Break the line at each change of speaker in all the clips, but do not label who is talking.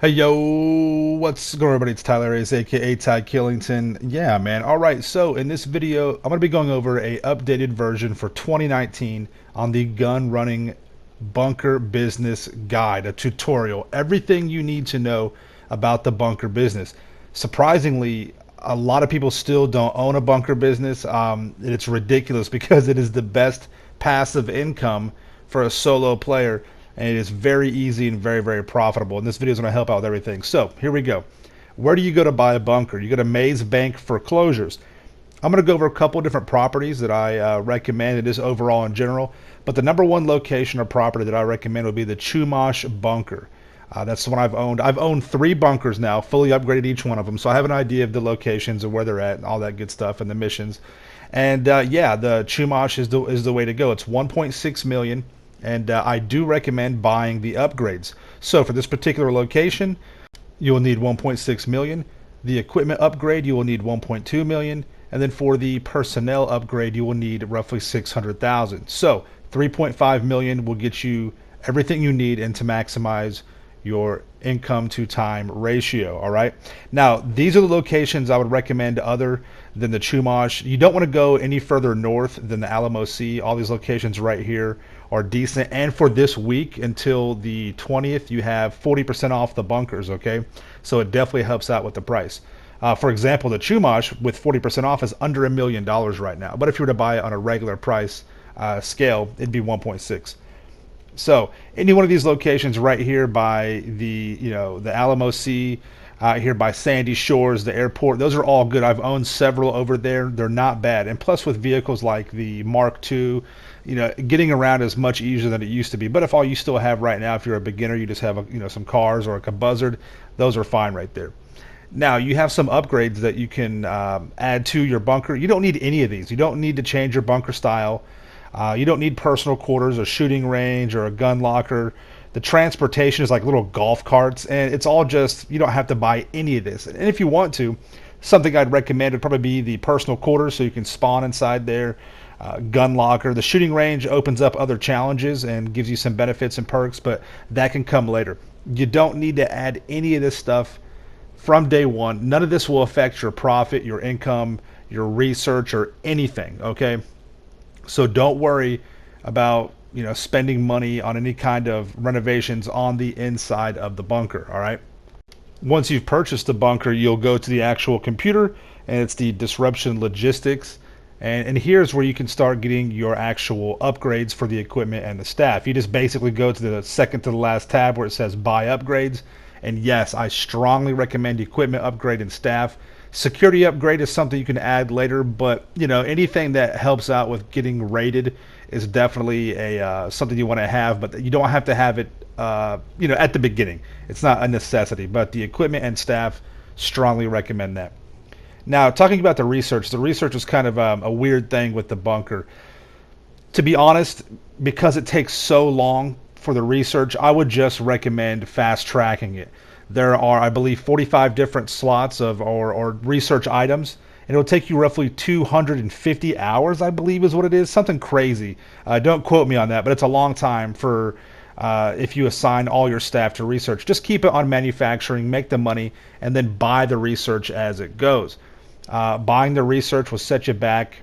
Hey yo, what's going on everybody? It's Tylarious, aka Ty Killington. Yeah, man. Alright, so in this video, I'm going to be going over a updated version for 2019 on the gun running bunker business guide, a tutorial. Everything you need to know about the bunker business. Surprisingly, a lot of people still don't own a bunker business. It's ridiculous because it is the best passive income for a solo player, and it is very easy and very, very profitable. And this video is going to help out with everything. So here we go. Where do you go to buy a bunker? You go to Maze Bank Foreclosures. I'm going to go over a couple of different properties that I recommend. It is overall in general, but the number one location or property that I recommend would be the Chumash Bunker. That's the one I've owned. I've owned 3 bunkers now, fully upgraded each one of them, so I have an idea of the locations and where they're at and all that good stuff and the missions. And yeah, the Chumash is the way to go. It's 1.6 million, and I do recommend buying the upgrades. So for this particular location, you will need 1.6 million. The equipment upgrade, you will need 1.2 million, and then for the personnel upgrade, you will need roughly 600,000. So 3.5 million will get you everything you need and to maximize your income to time ratio. All right. Now, these are the locations I would recommend other than the Chumash. You don't want to go any further north than the Alamo Sea. All these locations right here are decent. And for this week until the 20th, you have 40% off the bunkers. Okay. So it definitely helps out with the price. For example, the Chumash with 40% off is under $1 million right now. But if you were to buy it on a regular price scale, it'd be 1.6. So any one of these locations right here by the Alamo Sea, here by Sandy Shores, the airport, those are all good. I've owned several over there. They're not bad. And plus with vehicles like the Mark II, getting around is much easier than it used to be. But if all you still have right now, if you're a beginner, you just have some cars or a buzzard, those are fine right there. Now you have some upgrades that you can add to your bunker. You don't need any of these. You don't need to change your bunker style. You don't need personal quarters, a shooting range, or a gun locker. The transportation is like little golf carts, and it's all just, you don't have to buy any of this. And if you want to, something I'd recommend would probably be the personal quarters, so you can spawn inside there. Gun locker. The shooting range opens up other challenges and gives you some benefits and perks, but that can come later. You don't need to add any of this stuff from day one. None of this will affect your profit, your income, your research, or anything, okay? So don't worry about spending money on any kind of renovations on the inside of the bunker. All right. Once you've purchased the bunker, you'll go to the actual computer, and it's the disruption logistics. And here's where you can start getting your actual upgrades for the equipment and the staff. You just basically go to the second to the last tab where it says buy upgrades. And yes, I strongly recommend equipment upgrade and staff. Security upgrade is something you can add later, but anything that helps out with getting rated is definitely a something you want to have, but you don't have to have it at the beginning. It's not a necessity, but the equipment and staff, strongly recommend that. Now, talking about the research is kind of a weird thing with the bunker. To be honest, because it takes so long for the research, I would just recommend fast tracking it. There are, I believe, 45 different slots or research items, and it'll take you roughly 250 hours, I believe is what it is. Something crazy. Don't quote me on that, but it's a long time for if you assign all your staff to research. Just keep it on manufacturing, make the money, and then buy the research as it goes. Buying the research will set you back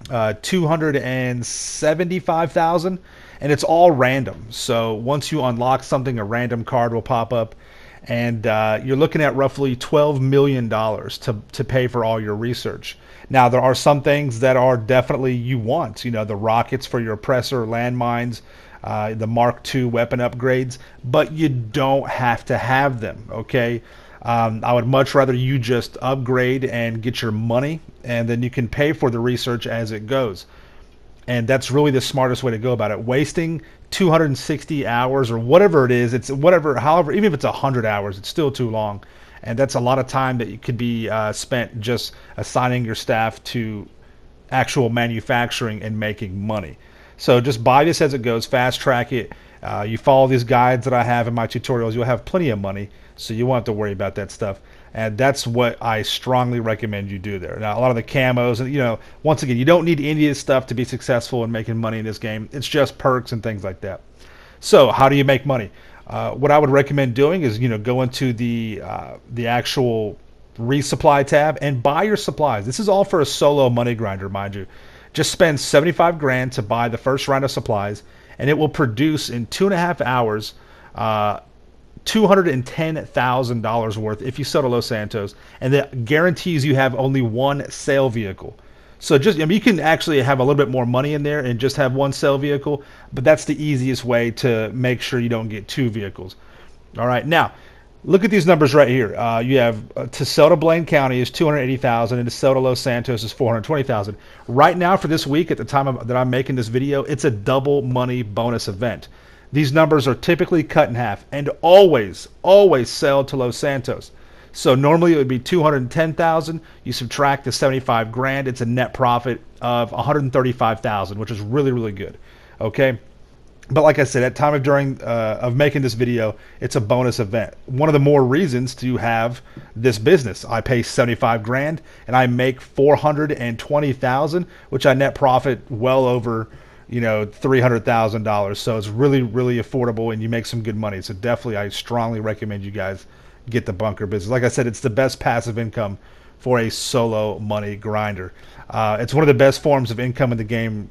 275,000, and it's all random. So once you unlock something, a random card will pop up, and you're looking at roughly $12 million to pay for all your research. Now, there are some things that are definitely you want, the rockets for your oppressor, landmines, the Mark II weapon upgrades, but you don't have to have them, okay? I would much rather you just upgrade and get your money, and then you can pay for the research as it goes. And that's really the smartest way to go about it. Wasting 260 hours or whatever it is, however, even if it's 100 hours, it's still too long. And that's a lot of time that could be spent just assigning your staff to actual manufacturing and making money. So just buy this as it goes, fast track it. You follow these guides that I have in my tutorials, you'll have plenty of money, so you won't have to worry about that stuff. And that's what I strongly recommend you do there. Now, a lot of the camos, and once again, you don't need any of this stuff to be successful in making money in this game. It's just perks and things like that. So how do you make money? What I would recommend doing is, go into the actual resupply tab and buy your supplies. This is all for a solo money grinder, mind you. Just spend 75 grand to buy the first round of supplies, and it will produce in 2.5 hours $210,000 worth if you sell to Los Santos, and that guarantees you have only one sale vehicle. So just, you can actually have a little bit more money in there and just have one sale vehicle, but that's the easiest way to make sure you don't get two vehicles. All right, now look at these numbers right here. You have to sell to Blaine County is 280,000, and to sell to Los Santos is 420,000. Right now, for this week, at the time that I'm making this video, it's a double money bonus event. These numbers are typically cut in half, and always sell to Los Santos. So normally it would be 210,000. You subtract the 75 grand, it's a net profit of 135,000, which is really, really good. Okay. But like I said, at time of making this video, it's a bonus event. One of the more reasons to have this business. I pay 75 grand and I make 420,000, which I net profit well over, $300,000. So it's really, really affordable, and you make some good money. So definitely, I strongly recommend you guys get the bunker business. Like I said, it's the best passive income for a solo money grinder. It's one of the best forms of income in the game,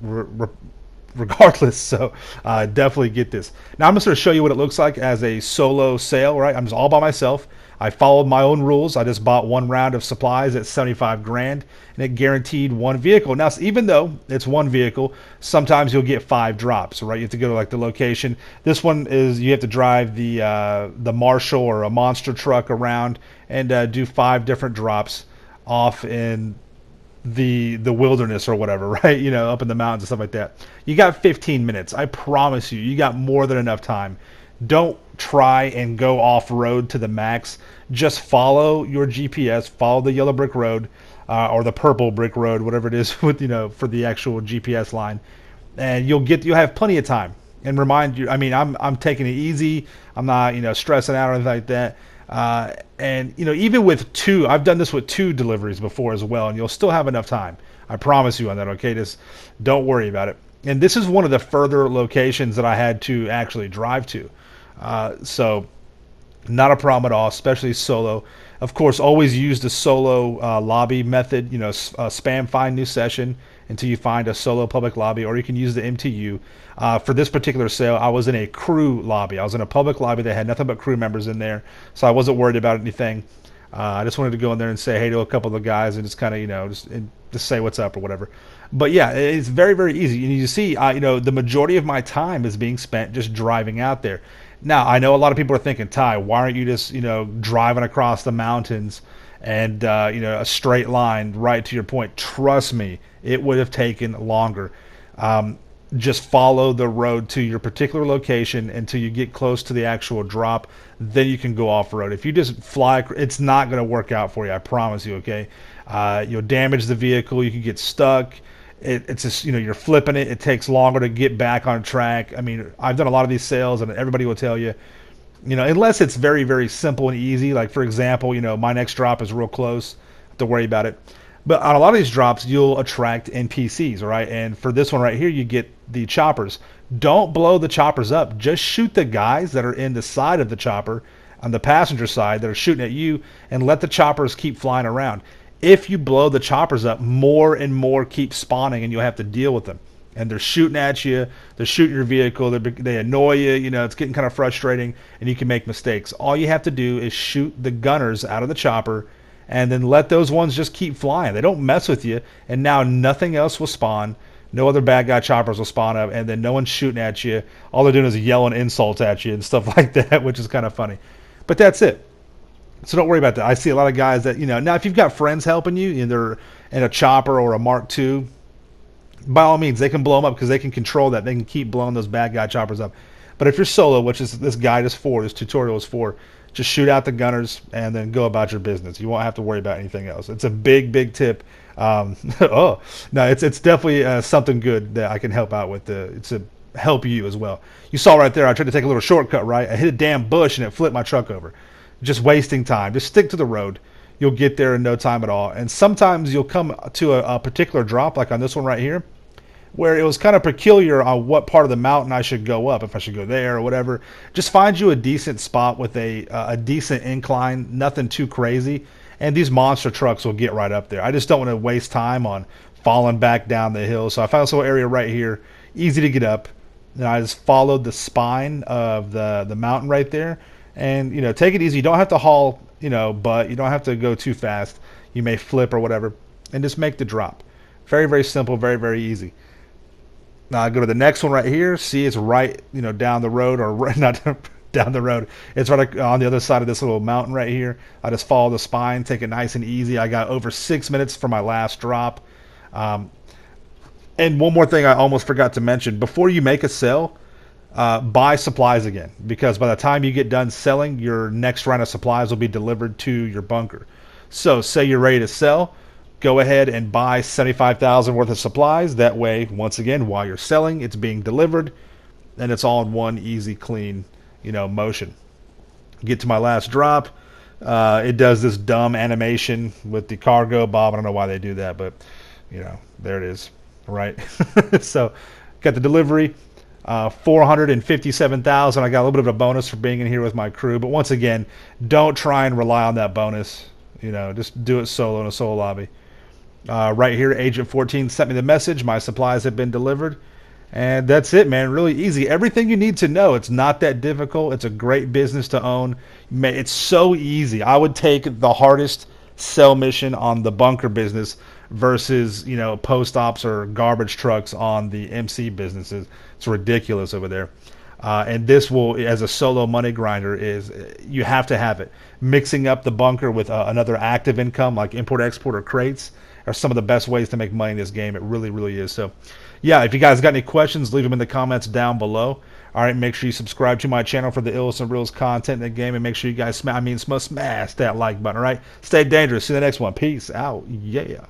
regardless. So definitely get this. Now I'm just going to show you what it looks like as a solo sale. Right, I'm just all by myself. I followed my own rules. I just bought one round of supplies at 75 grand, and it guaranteed one vehicle. Now, even though it's one vehicle, sometimes you'll get 5 drops, right? You have to go to like the location. This one is you have to drive the Marshall or a monster truck around and do 5 different drops off in the wilderness or whatever, right? Up in the mountains and stuff like that. You got 15 minutes. I promise you got more than enough time. Don't try and go off-road to the max. Just follow your GPS, follow the yellow brick road or the purple brick road, whatever it is with for the actual GPS line, and you'll have plenty of time. And remind you, I'm taking it easy. I'm not stressing out or anything like that. And even with 2, I've done this with 2 deliveries before as well, and you'll still have enough time. I promise you on that. Okay, just don't worry about it. And this is one of the further locations that I had to actually drive to. So not a problem at all, especially solo. Of course, always use the solo lobby method, spam find new session until you find a solo public lobby, or you can use the MTU. For this particular sale, I was in a crew lobby. I was in a public lobby that had nothing but crew members in there, so I wasn't worried about anything. I just wanted to go in there and say hey to a couple of the guys and just kind of, just say what's up or whatever. But yeah, it's very, very easy. And you see, the majority of my time is being spent just driving out there. Now, I know a lot of people are thinking, Ty, why aren't you just, driving across the mountains and, a straight line right to your point? Trust me, it would have taken longer. Just follow the road to your particular location until you get close to the actual drop. Then you can go off-road. If you just fly, it's not going to work out for you, I promise you, okay? You'll damage the vehicle. You can get stuck. It's just, you're flipping it. It takes longer to get back on track. I've done a lot of these sales, and everybody will tell you, unless it's very, very simple and easy. Like, for example, my next drop is real close. Don't have to worry about it. But on a lot of these drops, you'll attract NPCs, right? And for this one right here, you get the choppers. Don't blow the choppers up. Just shoot the guys that are in the side of the chopper, on the passenger side, that are shooting at you, and let the choppers keep flying around. If you blow the choppers up, more and more keep spawning, and you'll have to deal with them. And they're shooting at you. They're shooting your vehicle. They annoy you. It's getting kind of frustrating, and you can make mistakes. All you have to do is shoot the gunners out of the chopper, and then let those ones just keep flying. They don't mess with you, and now nothing else will spawn. No other bad guy choppers will spawn up, and then no one's shooting at you. All they're doing is yelling insults at you and stuff like that, which is kind of funny. But that's it. So don't worry about that. I see a lot of guys that, now if you've got friends helping you, they're in a chopper or a Mark II, by all means, they can blow them up because they can control that. They can keep blowing those bad guy choppers up. But if you're solo, which is this guide is for, this tutorial is for, just shoot out the gunners and then go about your business. You won't have to worry about anything else. It's a big, big tip. Oh, no, it's definitely something good that I can help out with. It's to help you as well. You saw right there, I tried to take a little shortcut, right? I hit a damn bush and it flipped my truck over. Just wasting time. Just stick to the road. You'll get there in no time at all. And sometimes you'll come to a particular drop, like on this one right here, where it was kind of peculiar on what part of the mountain I should go up, if I should go there or whatever. Just find you a decent spot with a decent incline, nothing too crazy, and these monster trucks will get right up there. I just don't want to waste time on falling back down the hill. So I found this little area right here, easy to get up. And I just followed the spine of the mountain right there, and take it easy. You don't have to haul, but you don't have to go too fast. You may flip or whatever, and just make the drop. Very, very simple, very, very easy. Now I go to the next one right here. See, it's right, down the road, or right, not down the road. It's right on the other side of this little mountain right here. I just follow the spine, take it nice and easy. I got over 6 minutes for my last drop. And one more thing I almost forgot to mention: before you make a sell, buy supplies again, because by the time you get done selling, your next round of supplies will be delivered to your bunker. So, say you're ready to sell, go ahead and buy 75,000 worth of supplies. That way, once again, while you're selling, it's being delivered, and it's all in one easy, clean, motion. Get to my last drop. It does this dumb animation with the cargo, Bob. I don't know why they do that, but there it is, right? So, got the delivery. 457,000. I got a little bit of a bonus for being in here with my crew, but once again, don't try and rely on that bonus. Just do it solo in a solo lobby. Right here, Agent 14 sent me the message. My supplies have been delivered. And that's it, man. Really easy. Everything you need to know. It's not that difficult. It's a great business to own. It's so easy. I would take the hardest sell mission on the bunker business versus, post ops or garbage trucks on the MC businesses. It's ridiculous over there. And this will, as a solo money grinder, you have to have it. Mixing up the bunker with another active income like import, export, or crates are some of the best ways to make money in this game. It really, really is. So, yeah, if you guys got any questions, leave them in the comments down below. All right, make sure you subscribe to my channel for the illest and realest content in the game, and make sure you guys smash that like button. All right, stay dangerous. See you in the next one. Peace out. Yeah.